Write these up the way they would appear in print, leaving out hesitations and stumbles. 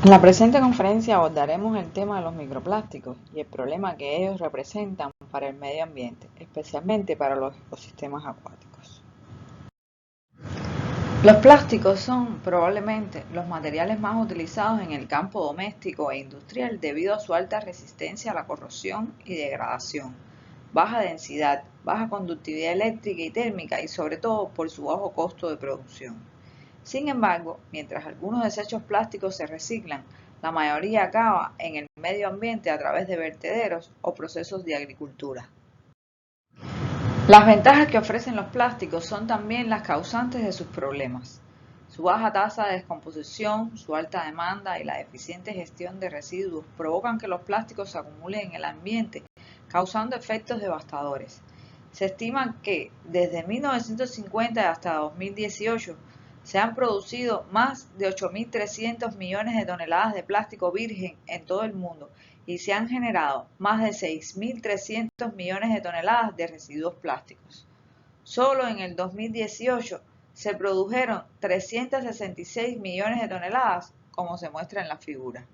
En la presente conferencia abordaremos el tema de los microplásticos y el problema que ellos representan para el medio ambiente, especialmente para los ecosistemas acuáticos. Los plásticos son probablemente los materiales más utilizados en el campo doméstico e industrial debido a su alta resistencia a la corrosión y degradación, baja densidad, baja conductividad eléctrica y térmica y sobre todo por su bajo costo de producción. Sin embargo, mientras algunos desechos plásticos se reciclan, la mayoría acaba en el medio ambiente a través de vertederos o procesos de agricultura. Las ventajas que ofrecen los plásticos son también las causantes de sus problemas. Su baja tasa de descomposición, su alta demanda y la eficiente gestión de residuos provocan que los plásticos se acumulen en el ambiente, causando efectos devastadores. Se estima que desde 1950 hasta 2018 se han producido más de 8.300 millones de toneladas de plástico virgen en todo el mundo y se han generado más de 6.300 millones de toneladas de residuos plásticos. Solo en el 2018 se produjeron 366 millones de toneladas, como se muestra en la figura.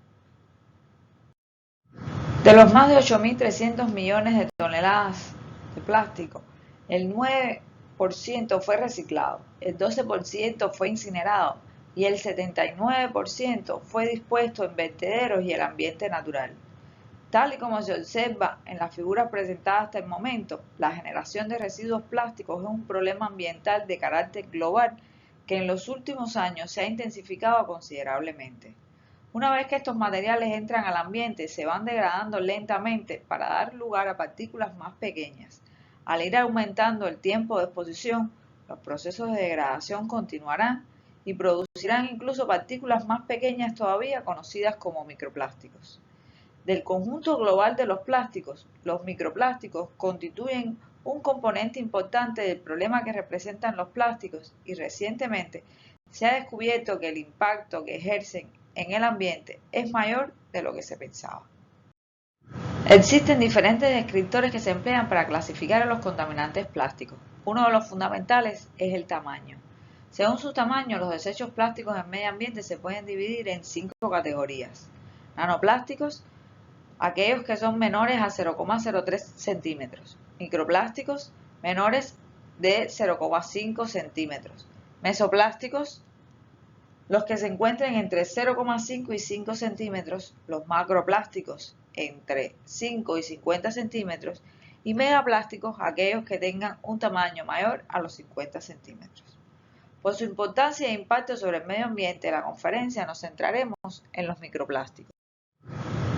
De los más de 8.300 millones de toneladas de plástico, el 9% fue reciclado, el 12% fue incinerado y el 79% fue dispuesto en vertederos y el ambiente natural. Tal y como se observa en las figuras presentadas hasta el momento, la generación de residuos plásticos es un problema ambiental de carácter global que en los últimos años se ha intensificado considerablemente. Una vez que estos materiales entran al ambiente, se van degradando lentamente para dar lugar a partículas más pequeñas. Al ir aumentando el tiempo de exposición, los procesos de degradación continuarán y producirán incluso partículas más pequeñas todavía conocidas como microplásticos. Del conjunto global de los plásticos, los microplásticos constituyen un componente importante del problema que representan los plásticos y recientemente se ha descubierto que el impacto que ejercen en el ambiente es mayor de lo que se pensaba. Existen diferentes descriptores que se emplean para clasificar a los contaminantes plásticos. Uno de los fundamentales es el tamaño. Según su tamaño, los desechos plásticos en medio ambiente se pueden dividir en 5 categorías. Nanoplásticos, aquellos que son menores a 0,03 centímetros. Microplásticos, menores de 0,5 centímetros. Mesoplásticos, los que se encuentren entre 0,5 y 5 centímetros, los macroplásticos entre 5 y 50 centímetros y megaplásticos aquellos que tengan un tamaño mayor a los 50 centímetros. Por su importancia e impacto sobre el medio ambiente, en la conferencia nos centraremos en los microplásticos.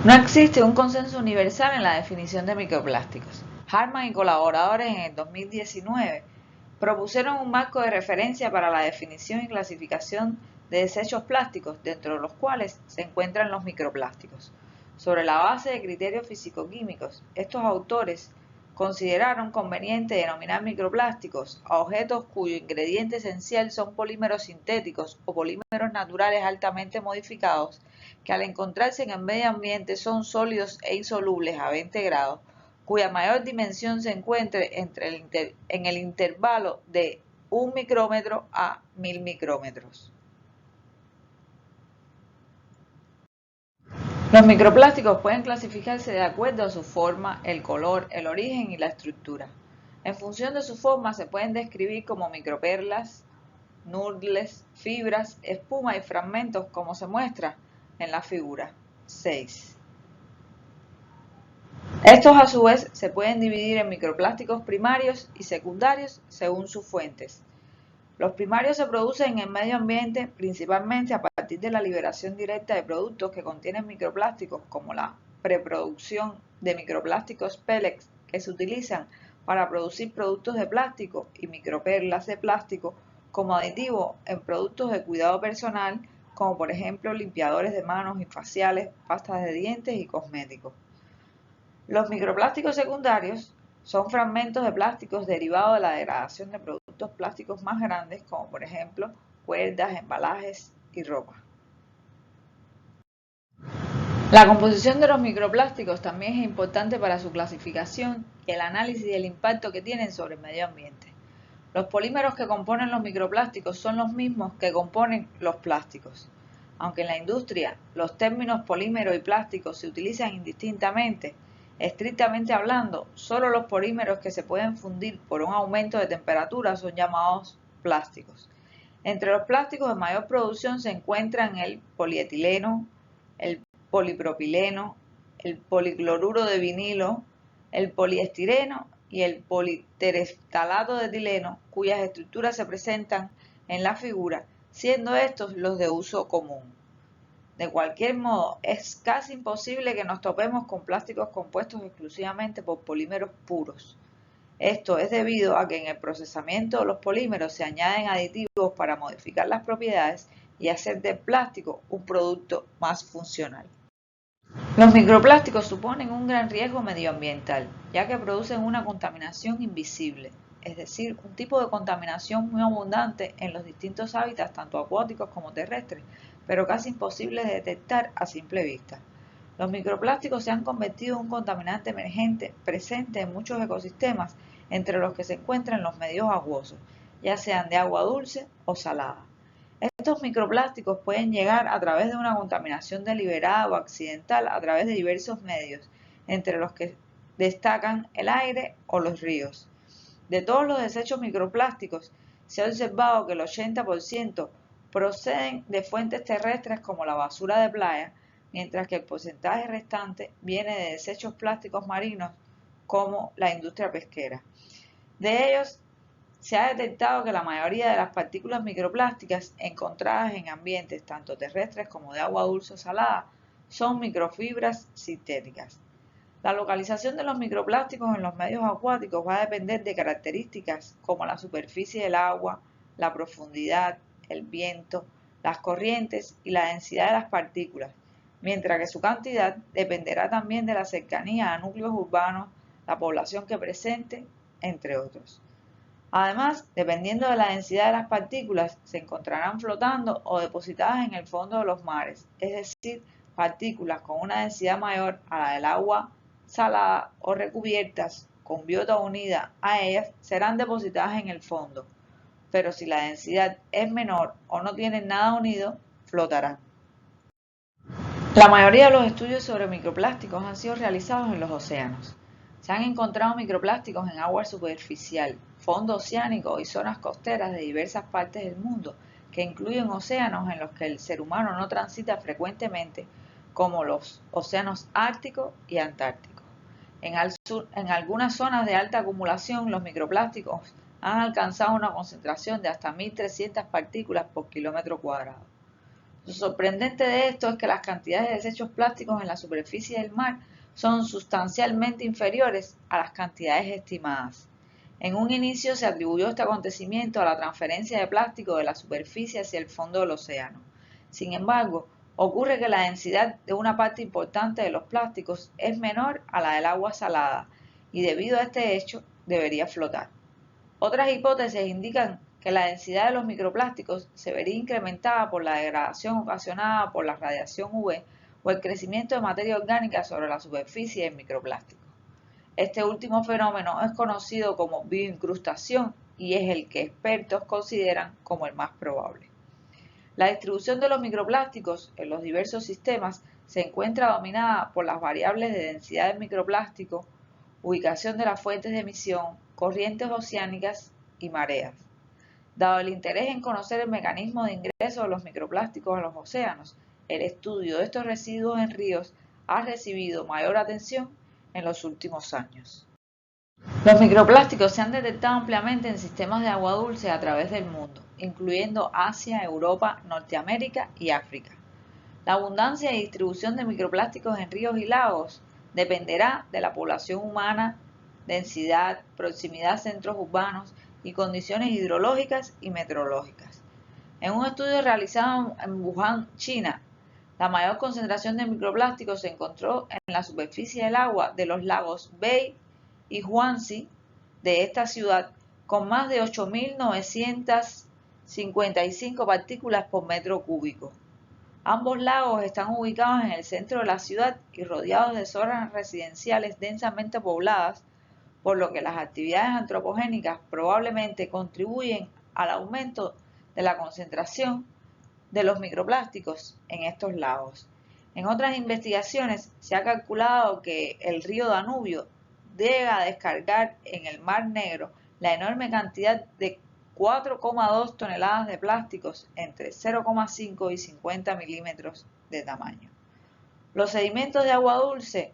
No existe un consenso universal en la definición de microplásticos. Hartmann y colaboradores en el 2019 propusieron un marco de referencia para la definición y clasificación de desechos plásticos, dentro de los cuales se encuentran los microplásticos. Sobre la base de criterios físico-químicos, estos autores consideraron conveniente denominar microplásticos a objetos cuyo ingrediente esencial son polímeros sintéticos o polímeros naturales altamente modificados que al encontrarse en el medio ambiente son sólidos e insolubles a 20 grados, cuya mayor dimensión se encuentre en el intervalo de 1 micrómetro a 1000 micrómetros. Los microplásticos pueden clasificarse de acuerdo a su forma, el color, el origen y la estructura. En función de su forma se pueden describir como microperlas, noodles, fibras, espuma y fragmentos como se muestra en la figura 6. Estos a su vez se pueden dividir en microplásticos primarios y secundarios según sus fuentes. Los primarios se producen en el medio ambiente principalmente a partir de la liberación directa de productos que contienen microplásticos, como la preproducción de microplásticos pellets que se utilizan para producir productos de plástico y microperlas de plástico como aditivo en productos de cuidado personal, como por ejemplo limpiadores de manos y faciales, pastas de dientes y cosméticos. Los microplásticos secundarios son fragmentos de plásticos derivados de la degradación de productos plásticos más grandes, como por ejemplo cuerdas, embalajes y ropa. La composición de los microplásticos también es importante para su clasificación y el análisis del impacto que tienen sobre el medio ambiente. Los polímeros que componen los microplásticos son los mismos que componen los plásticos. Aunque en la industria los términos polímero y plástico se utilizan indistintamente, estrictamente hablando, solo los polímeros que se pueden fundir por un aumento de temperatura son llamados plásticos. Entre los plásticos de mayor producción se encuentran el polietileno, el polipropileno, el policloruro de vinilo, el poliestireno y el politereftalato de etileno, cuyas estructuras se presentan en la figura, siendo estos los de uso común. De cualquier modo, es casi imposible que nos topemos con plásticos compuestos exclusivamente por polímeros puros. Esto es debido a que en el procesamiento de los polímeros se añaden aditivos para modificar las propiedades y hacer del plástico un producto más funcional. Los microplásticos suponen un gran riesgo medioambiental, ya que producen una contaminación invisible, es decir, un tipo de contaminación muy abundante en los distintos hábitats, tanto acuáticos como terrestres, pero casi imposible de detectar a simple vista. Los microplásticos se han convertido en un contaminante emergente presente en muchos ecosistemas, entre los que se encuentran los medios acuosos, ya sean de agua dulce o salada. Estos microplásticos pueden llegar a través de una contaminación deliberada o accidental a través de diversos medios, entre los que destacan el aire o los ríos. De todos los desechos microplásticos, se ha observado que el 80% proceden de fuentes terrestres como la basura de playa, mientras que el porcentaje restante viene de desechos plásticos marinos como la industria pesquera. De ellos, se ha detectado que la mayoría de las partículas microplásticas encontradas en ambientes tanto terrestres como de agua dulce o salada son microfibras sintéticas. La localización de los microplásticos en los medios acuáticos va a depender de características como la superficie del agua, la profundidad, el viento, las corrientes y la densidad de las partículas, mientras que su cantidad dependerá también de la cercanía a núcleos urbanos, la población que presente, entre otros. Además, dependiendo de la densidad de las partículas, se encontrarán flotando o depositadas en el fondo de los mares, es decir, partículas con una densidad mayor a la del agua salada o recubiertas con biota unida a ellas serán depositadas en el fondo, pero si la densidad es menor o no tienen nada unido, flotarán. La mayoría de los estudios sobre microplásticos han sido realizados en los océanos. Se han encontrado microplásticos en agua superficial, fondo oceánico y zonas costeras de diversas partes del mundo, que incluyen océanos en los que el ser humano no transita frecuentemente, como los océanos Ártico y Antártico. En algunas zonas de alta acumulación, los microplásticos han alcanzado una concentración de hasta 1.300 partículas por kilómetro cuadrado. Lo sorprendente de esto es que las cantidades de desechos plásticos en la superficie del mar son sustancialmente inferiores a las cantidades estimadas. En un inicio se atribuyó este acontecimiento a la transferencia de plástico de la superficie hacia el fondo del océano. Sin embargo, ocurre que la densidad de una parte importante de los plásticos es menor a la del agua salada y debido a este hecho debería flotar. Otras hipótesis indican que la densidad de los microplásticos se vería incrementada por la degradación ocasionada por la radiación UV o el crecimiento de materia orgánica sobre la superficie del microplástico. Este último fenómeno es conocido como bioincrustación y es el que expertos consideran como el más probable. La distribución de los microplásticos en los diversos sistemas se encuentra dominada por las variables de densidad del microplástico, ubicación de las fuentes de emisión, corrientes oceánicas y mareas. Dado el interés en conocer el mecanismo de ingreso de los microplásticos a los océanos, el estudio de estos residuos en ríos ha recibido mayor atención en los últimos años. Los microplásticos se han detectado ampliamente en sistemas de agua dulce a través del mundo, incluyendo Asia, Europa, Norteamérica y África. La abundancia y distribución de microplásticos en ríos y lagos dependerá de la población humana, densidad, proximidad a centros urbanos y condiciones hidrológicas y meteorológicas. En un estudio realizado en Wuhan, China, la mayor concentración de microplásticos se encontró en la superficie del agua de los lagos Bei y Huangzi de esta ciudad, con más de 8.955 partículas por metro cúbico. Ambos lagos están ubicados en el centro de la ciudad y rodeados de zonas residenciales densamente pobladas, por lo que las actividades antropogénicas probablemente contribuyen al aumento de la concentración de los microplásticos en estos lagos. En otras investigaciones se ha calculado que el río Danubio llega a descargar en el Mar Negro la enorme cantidad de 4,2 toneladas de plásticos entre 0,5 y 50 milímetros de tamaño. Los sedimentos de agua dulce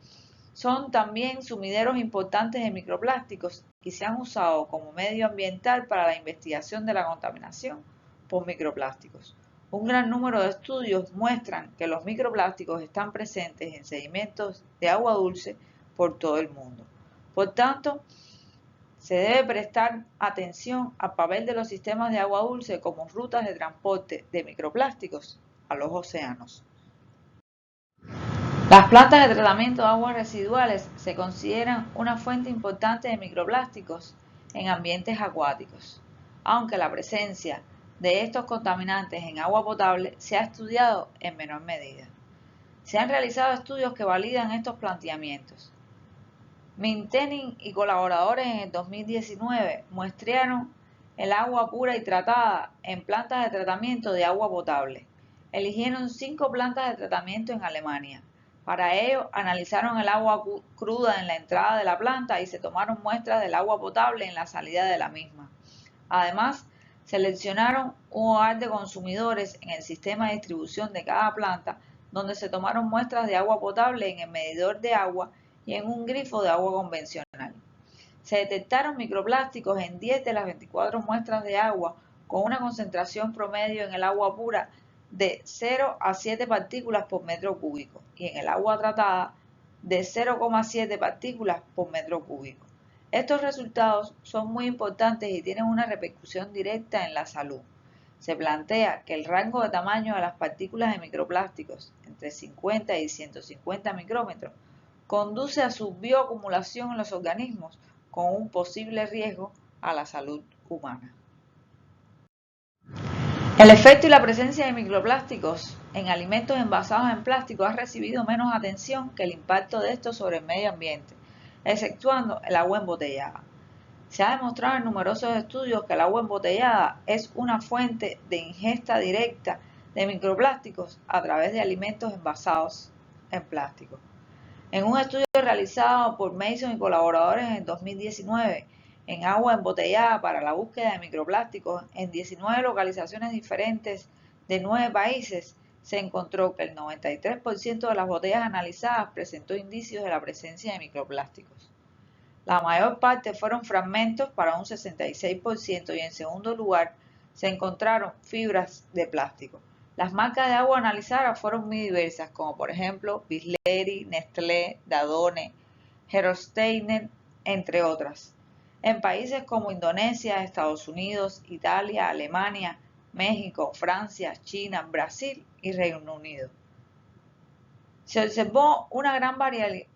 son también sumideros importantes de microplásticos y se han usado como medio ambiental para la investigación de la contaminación por microplásticos. Un gran número de estudios muestran que los microplásticos están presentes en sedimentos de agua dulce por todo el mundo. Por tanto, se debe prestar atención al papel de los sistemas de agua dulce como rutas de transporte de microplásticos a los océanos. Las plantas de tratamiento de aguas residuales se consideran una fuente importante de microplásticos en ambientes acuáticos, aunque la presencia de estos contaminantes en agua potable se ha estudiado en menor medida. Se han realizado estudios que validan estos planteamientos. Mintenin y colaboradores en el 2019 muestrearon el agua pura y tratada en plantas de tratamiento de agua potable. Eligieron 5 plantas de tratamiento en Alemania. Para ello, analizaron el agua cruda en la entrada de la planta y se tomaron muestras del agua potable en la salida de la misma. Además, seleccionaron un hogar de consumidores en el sistema de distribución de cada planta, donde se tomaron muestras de agua potable en el medidor de agua y en un grifo de agua convencional. Se detectaron microplásticos en 10 de las 24 muestras de agua con una concentración promedio en el agua pura de 0 a 7 partículas por metro cúbico y en el agua tratada de 0,7 partículas por metro cúbico. Estos resultados son muy importantes y tienen una repercusión directa en la salud. Se plantea que el rango de tamaño de las partículas de microplásticos, entre 50 y 150 micrómetros, conduce a su bioacumulación en los organismos con un posible riesgo a la salud humana. El efecto y la presencia de microplásticos en alimentos envasados en plástico ha recibido menos atención que el impacto de estos sobre el medio ambiente, exceptuando el agua embotellada. Se ha demostrado en numerosos estudios que el agua embotellada es una fuente de ingesta directa de microplásticos a través de alimentos envasados en plástico. En un estudio realizado por Mason y colaboradores en 2019 en agua embotellada para la búsqueda de microplásticos en 19 localizaciones diferentes de 9 países, se encontró que el 93% de las botellas analizadas presentó indicios de la presencia de microplásticos. La mayor parte fueron fragmentos para un 66% y en segundo lugar se encontraron fibras de plástico. Las marcas de agua analizadas fueron muy diversas, como por ejemplo Bisleri, Nestlé, Danone, Gerolsteiner, entre otras. En países como Indonesia, Estados Unidos, Italia, Alemania, México, Francia, China, Brasil y Reino Unido. Se observó una gran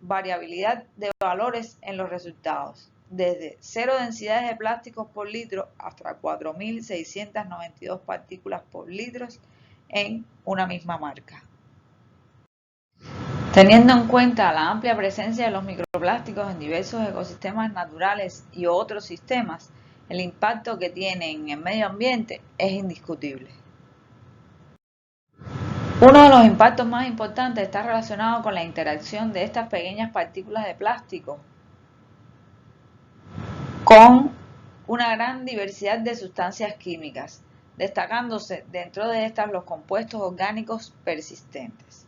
variabilidad de valores en los resultados, desde 0 densidades de plásticos por litro hasta 4.692 partículas por litro en una misma marca. Teniendo en cuenta la amplia presencia de los microplásticos en diversos ecosistemas naturales y otros sistemas, el impacto que tienen en el medio ambiente es indiscutible. Uno de los impactos más importantes está relacionado con la interacción de estas pequeñas partículas de plástico con una gran diversidad de sustancias químicas, destacándose dentro de estas los compuestos orgánicos persistentes.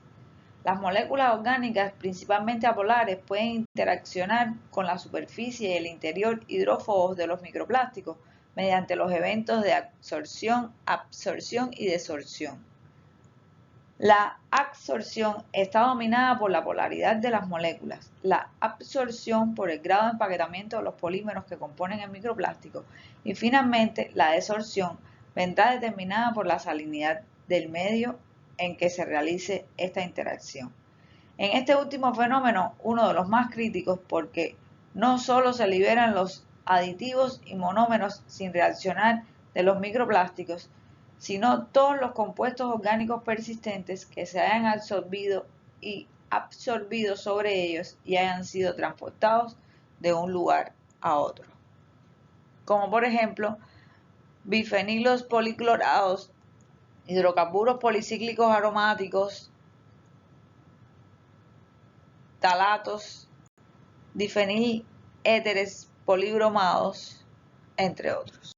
Las moléculas orgánicas, principalmente apolares, pueden interaccionar con la superficie y el interior hidrófobos de los microplásticos mediante los eventos de absorción y desorción. La absorción está dominada por la polaridad de las moléculas, la absorción por el grado de empaquetamiento de los polímeros que componen el microplástico y finalmente la desorción vendrá determinada por la salinidad del medio en que se realice esta interacción. En este último fenómeno, uno de los más críticos porque no solo se liberan los aditivos y monómeros sin reaccionar de los microplásticos, sino todos los compuestos orgánicos persistentes que se hayan absorbido sobre ellos y hayan sido transportados de un lugar a otro. Como por ejemplo, bifenilos policlorados hidrocarburos policíclicos aromáticos, talatos, difenyléteres polibromados, entre otros.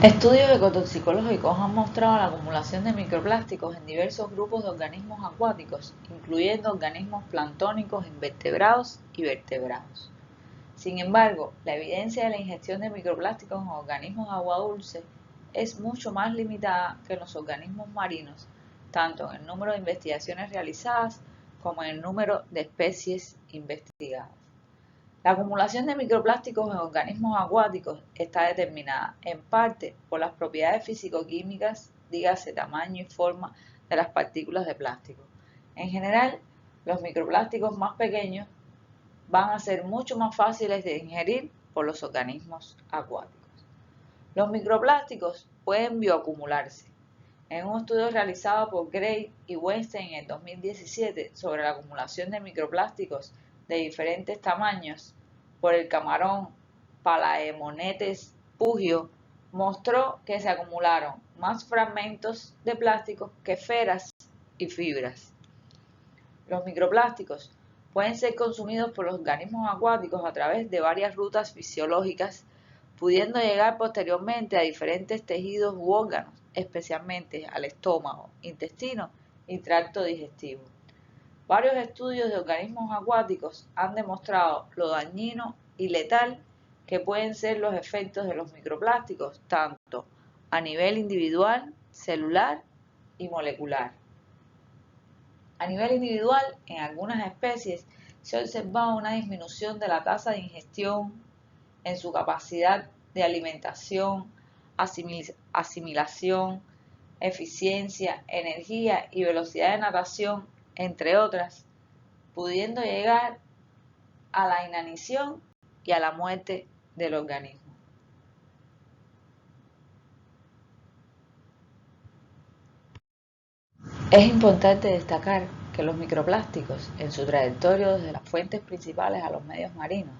Estudios ecotoxicológicos han mostrado la acumulación de microplásticos en diversos grupos de organismos acuáticos, incluyendo organismos planctónicos, invertebrados y vertebrados. Sin embargo, la evidencia de la ingestión de microplásticos en organismos de agua dulce es mucho más limitada que en los organismos marinos, tanto en el número de investigaciones realizadas como en el número de especies investigadas. La acumulación de microplásticos en organismos acuáticos está determinada, en parte, por las propiedades físico-químicas, dígase tamaño y forma de las partículas de plástico. En general, los microplásticos más pequeños van a ser mucho más fáciles de ingerir por los organismos acuáticos. Los microplásticos pueden bioacumularse. En un estudio realizado por Gray y Weinstein en el 2017 sobre la acumulación de microplásticos de diferentes tamaños por el camarón Palaemonetes pugio, mostró que se acumularon más fragmentos de plástico que esferas y fibras. Los microplásticos pueden ser consumidos por los organismos acuáticos a través de varias rutas fisiológicas, pudiendo llegar posteriormente a diferentes tejidos u órganos, especialmente al estómago, intestino y tracto digestivo. Varios estudios de organismos acuáticos han demostrado lo dañino y letal que pueden ser los efectos de los microplásticos, tanto a nivel individual, celular y molecular. A nivel individual, en algunas especies se ha observado una disminución de la tasa de ingestión, en su capacidad de alimentación, asimilación, eficiencia, energía y velocidad de natación, entre otras, pudiendo llegar a la inanición y a la muerte del organismo. Es importante destacar que los microplásticos, en su trayectoria desde las fuentes principales a los medios marinos,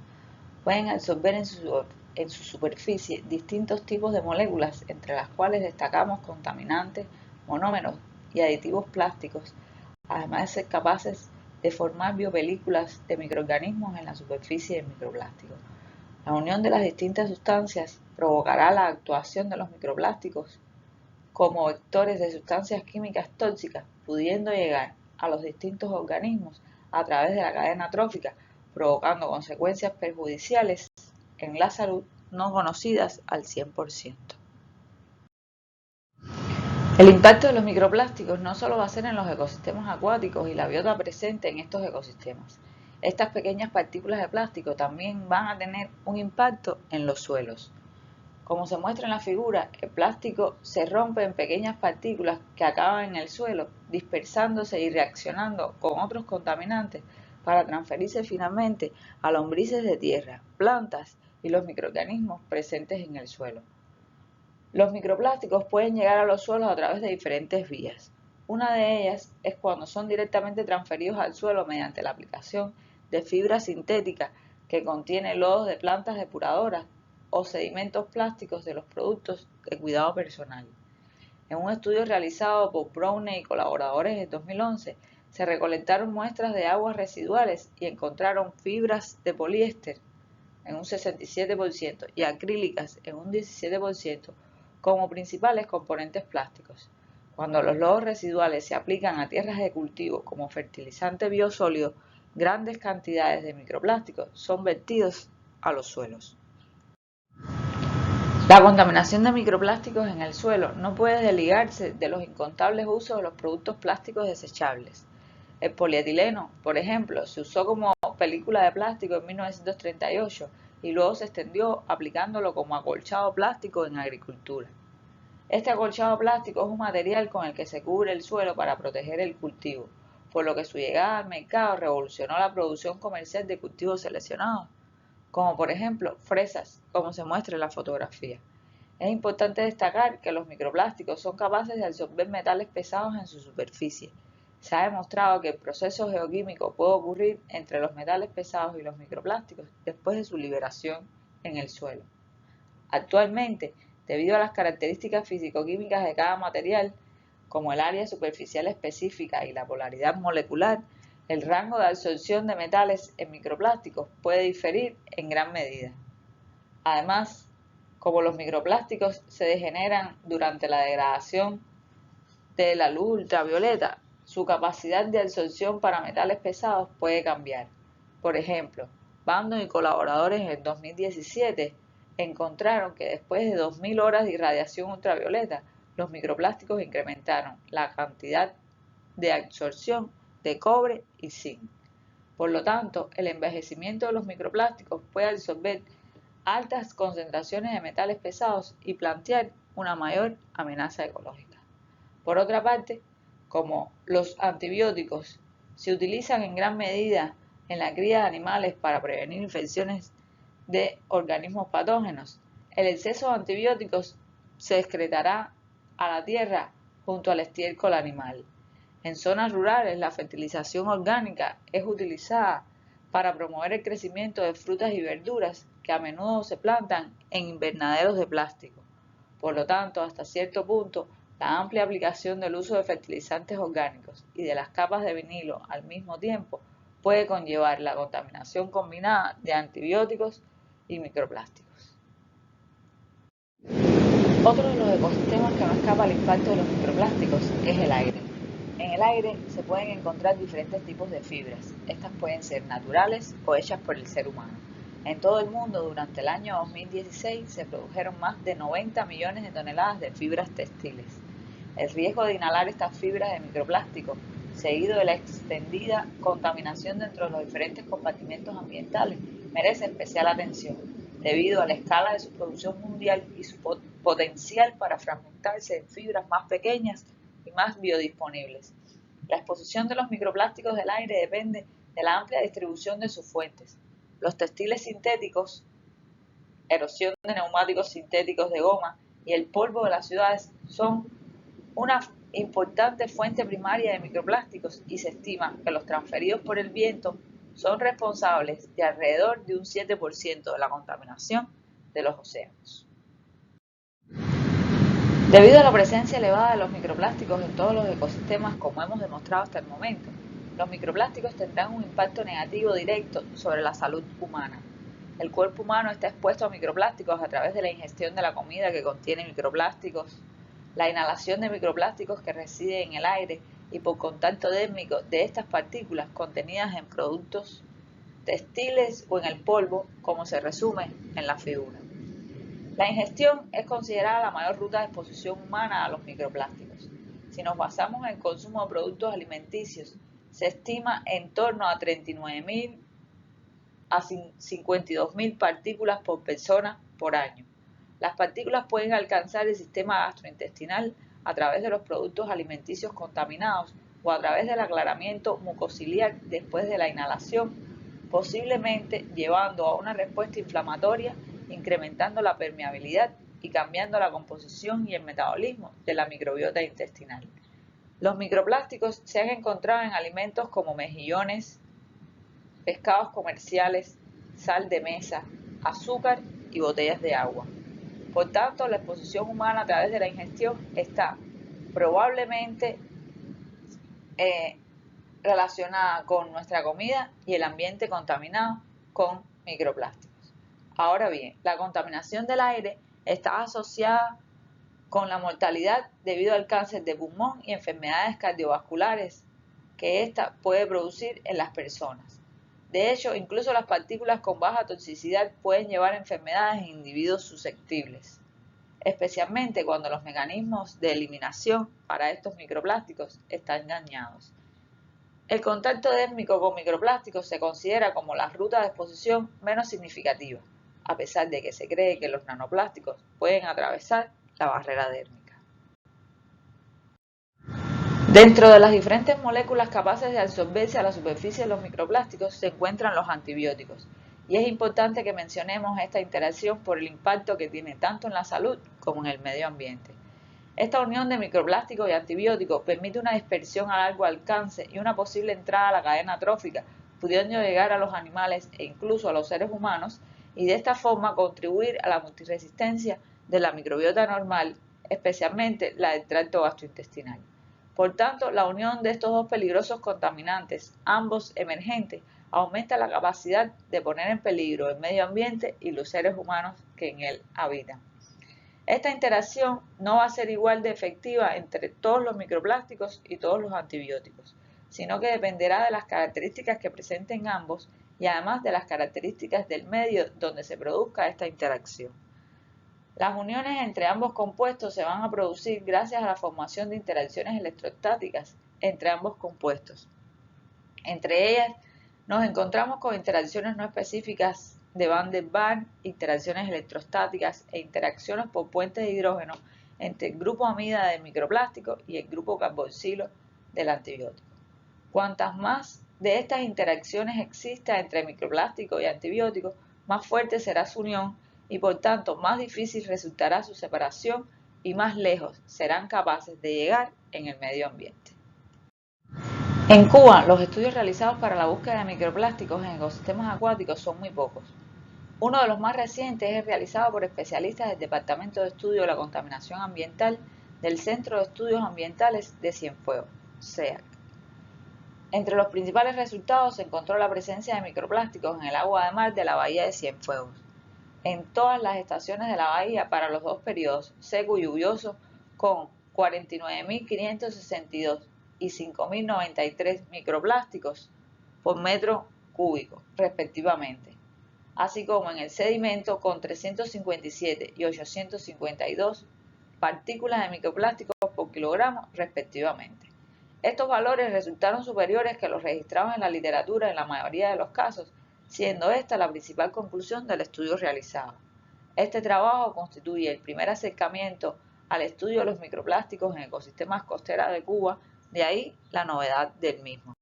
pueden absorber en su superficie distintos tipos de moléculas, entre las cuales destacamos contaminantes, monómeros y aditivos plásticos, además de ser capaces de formar biopelículas de microorganismos en la superficie del microplástico. La unión de las distintas sustancias provocará la actuación de los microplásticos como vectores de sustancias químicas tóxicas, pudiendo llegar a los distintos organismos a través de la cadena trófica, provocando consecuencias perjudiciales en la salud no conocidas al 100%. El impacto de los microplásticos no solo va a ser en los ecosistemas acuáticos y la biota presente en estos ecosistemas. Estas pequeñas partículas de plástico también van a tener un impacto en los suelos. Como se muestra en la figura, el plástico se rompe en pequeñas partículas que acaban en el suelo, dispersándose y reaccionando con otros contaminantes para transferirse finalmente a lombrices de tierra, plantas y los microorganismos presentes en el suelo. Los microplásticos pueden llegar a los suelos a través de diferentes vías. Una de ellas es cuando son directamente transferidos al suelo mediante la aplicación de fibra sintética que contiene lodos de plantas depuradoras o sedimentos plásticos de los productos de cuidado personal. En un estudio realizado por Browne y colaboradores en 2011, se recolectaron muestras de aguas residuales y encontraron fibras de poliéster en un 67% y acrílicas en un 17% como principales componentes plásticos. Cuando los lodos residuales se aplican a tierras de cultivo como fertilizante biosólido, grandes cantidades de microplásticos son vertidos a los suelos. La contaminación de microplásticos en el suelo no puede desligarse de los incontables usos de los productos plásticos desechables. El polietileno, por ejemplo, se usó como película de plástico en 1938 y luego se extendió aplicándolo como acolchado plástico en agricultura. Este acolchado plástico es un material con el que se cubre el suelo para proteger el cultivo, por lo que su llegada al mercado revolucionó la producción comercial de cultivos seleccionados, como por ejemplo fresas, como se muestra en la fotografía. Es importante destacar que los microplásticos son capaces de absorber metales pesados en su superficie. Se ha demostrado que el proceso geoquímico puede ocurrir entre los metales pesados y los microplásticos después de su liberación en el suelo. Actualmente, Debido a las características físico-químicas de cada material, como el área superficial específica y la polaridad molecular, el rango de absorción de metales en microplásticos puede diferir en gran medida. Además, como los microplásticos se degeneran durante la degradación de la luz ultravioleta, su capacidad de absorción para metales pesados puede cambiar. Por ejemplo, Bandon y colaboradores en 2017 encontraron que después de 2000 horas de irradiación ultravioleta, los microplásticos incrementaron la cantidad de absorción de cobre y zinc. Por lo tanto, el envejecimiento de los microplásticos puede absorber altas concentraciones de metales pesados y plantear una mayor amenaza ecológica. Por otra parte, como los antibióticos se utilizan en gran medida en la cría de animales para prevenir infecciones de organismos patógenos, el exceso de antibióticos se excretará a la tierra junto al estiércol animal. En zonas rurales, la fertilización orgánica es utilizada para promover el crecimiento de frutas y verduras que a menudo se plantan en invernaderos de plástico. Por lo tanto, hasta cierto punto, la amplia aplicación del uso de fertilizantes orgánicos y de las capas de vinilo al mismo tiempo puede conllevar la contaminación combinada de antibióticos y microplásticos. Otro de los ecosistemas que no escapa al impacto de los microplásticos es el aire. En el aire se pueden encontrar diferentes tipos de fibras. Estas pueden ser naturales o hechas por el ser humano. En todo el mundo, durante el año 2016, se produjeron más de 90 millones de toneladas de fibras textiles. El riesgo de inhalar estas fibras de microplástico, seguido de la extendida contaminación dentro de los diferentes compartimentos ambientales, merece especial atención, debido a la escala de su producción mundial y su potencial para fragmentarse en fibras más pequeñas y más biodisponibles. La exposición de los microplásticos del aire depende de la amplia distribución de sus fuentes. Los textiles sintéticos, erosión de neumáticos sintéticos de goma y el polvo de las ciudades son una importante fuente primaria de microplásticos y se estima que los transferidos por el viento son responsables de alrededor de un 7% de la contaminación de los océanos. Debido a la presencia elevada de los microplásticos en todos los ecosistemas, como hemos demostrado hasta el momento, los microplásticos tendrán un impacto negativo directo sobre la salud humana. El cuerpo humano está expuesto a microplásticos a través de la ingestión de la comida que contiene microplásticos, la inhalación de microplásticos que residen en el aire y por contacto dérmico de estas partículas contenidas en productos textiles o en el polvo, como se resume en la figura. La ingestión es considerada la mayor ruta de exposición humana a los microplásticos. Si nos basamos en el consumo de productos alimenticios, se estima en torno a 39.000 a 52.000 partículas por persona por año. Las partículas pueden alcanzar el sistema gastrointestinal a través de los productos alimenticios contaminados o a través del aclaramiento mucociliar después de la inhalación, posiblemente llevando a una respuesta inflamatoria, incrementando la permeabilidad y cambiando la composición y el metabolismo de la microbiota intestinal. Los microplásticos se han encontrado en alimentos como mejillones, pescados comerciales, sal de mesa, azúcar y botellas de agua. Por tanto, la exposición humana a través de la ingestión está probablemente relacionada con nuestra comida y el ambiente contaminado con microplásticos. Ahora bien, la contaminación del aire está asociada con la mortalidad debido al cáncer de pulmón y enfermedades cardiovasculares que ésta puede producir en las personas. De hecho, incluso las partículas con baja toxicidad pueden llevar a enfermedades en individuos susceptibles, especialmente cuando los mecanismos de eliminación para estos microplásticos están dañados. El contacto dérmico con microplásticos se considera como la ruta de exposición menos significativa, a pesar de que se cree que los nanoplásticos pueden atravesar la barrera dérmica. Dentro de las diferentes moléculas capaces de absorberse a la superficie de los microplásticos se encuentran los antibióticos, y es importante que mencionemos esta interacción por el impacto que tiene tanto en la salud como en el medio ambiente. Esta unión de microplástico y antibiótico permite una dispersión a largo alcance y una posible entrada a la cadena trófica, pudiendo llegar a los animales e incluso a los seres humanos, y de esta forma contribuir a la multiresistencia de la microbiota normal, especialmente la del tracto gastrointestinal. Por tanto, la unión de estos dos peligrosos contaminantes, ambos emergentes, aumenta la capacidad de poner en peligro el medio ambiente y los seres humanos que en él habitan. Esta interacción no va a ser igual de efectiva entre todos los microplásticos y todos los antibióticos, sino que dependerá de las características que presenten ambos y además de las características del medio donde se produzca esta interacción. Las uniones entre ambos compuestos se van a producir gracias a la formación de interacciones electrostáticas entre ambos compuestos. Entre ellas nos encontramos con interacciones no específicas de Van der Waals, interacciones electrostáticas e interacciones por puentes de hidrógeno entre el grupo amida del microplástico y el grupo carboxilo del antibiótico. Cuantas más de estas interacciones exista entre microplástico y antibiótico, más fuerte será su unión y por tanto más difícil resultará su separación y más lejos serán capaces de llegar en el medio ambiente. En Cuba, los estudios realizados para la búsqueda de microplásticos en ecosistemas acuáticos son muy pocos. Uno de los más recientes es realizado por especialistas del Departamento de Estudio de la Contaminación Ambiental del Centro de Estudios Ambientales de Cienfuegos, CEAC. Entre los principales resultados se encontró la presencia de microplásticos en el agua de mar de la bahía de Cienfuegos. En todas las estaciones de la bahía para los dos periodos, seco y lluvioso, con 49.562 y 5.093 microplásticos por metro cúbico, respectivamente, así como en el sedimento con 357 y 852 partículas de microplásticos por kilogramo, respectivamente. Estos valores resultaron superiores que los registrados en la literatura en la mayoría de los casos, siendo esta la principal conclusión del estudio realizado. Este trabajo constituye el primer acercamiento al estudio de los microplásticos en ecosistemas costeros de Cuba, de ahí la novedad del mismo.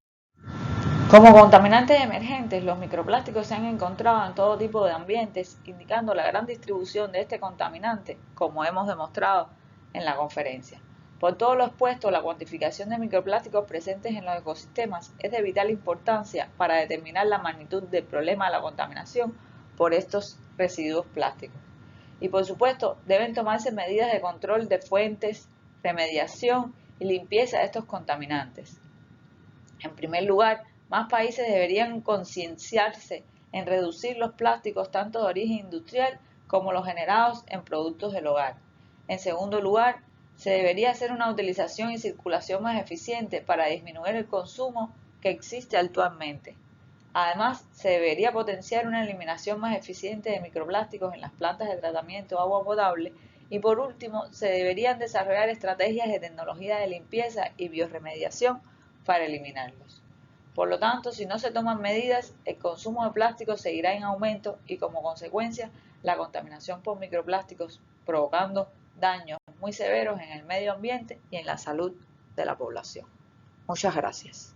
Como contaminantes emergentes, los microplásticos se han encontrado en todo tipo de ambientes, indicando la gran distribución de este contaminante, como hemos demostrado en la conferencia. Por todo lo expuesto, la cuantificación de microplásticos presentes en los ecosistemas es de vital importancia para determinar la magnitud del problema de la contaminación por estos residuos plásticos. Y por supuesto, deben tomarse medidas de control de fuentes, remediación y limpieza de estos contaminantes. En primer lugar, más países deberían concienciarse en reducir los plásticos tanto de origen industrial como los generados en productos del hogar. En segundo lugar, se debería hacer una utilización y circulación más eficiente para disminuir el consumo que existe actualmente. Además, se debería potenciar una eliminación más eficiente de microplásticos en las plantas de tratamiento de agua potable y por último, se deberían desarrollar estrategias de tecnología de limpieza y biorremediación para eliminarlos. Por lo tanto, si no se toman medidas, el consumo de plásticos seguirá en aumento y como consecuencia, la contaminación por microplásticos provocando daños muy severos en el medio ambiente y en la salud de la población. Muchas gracias.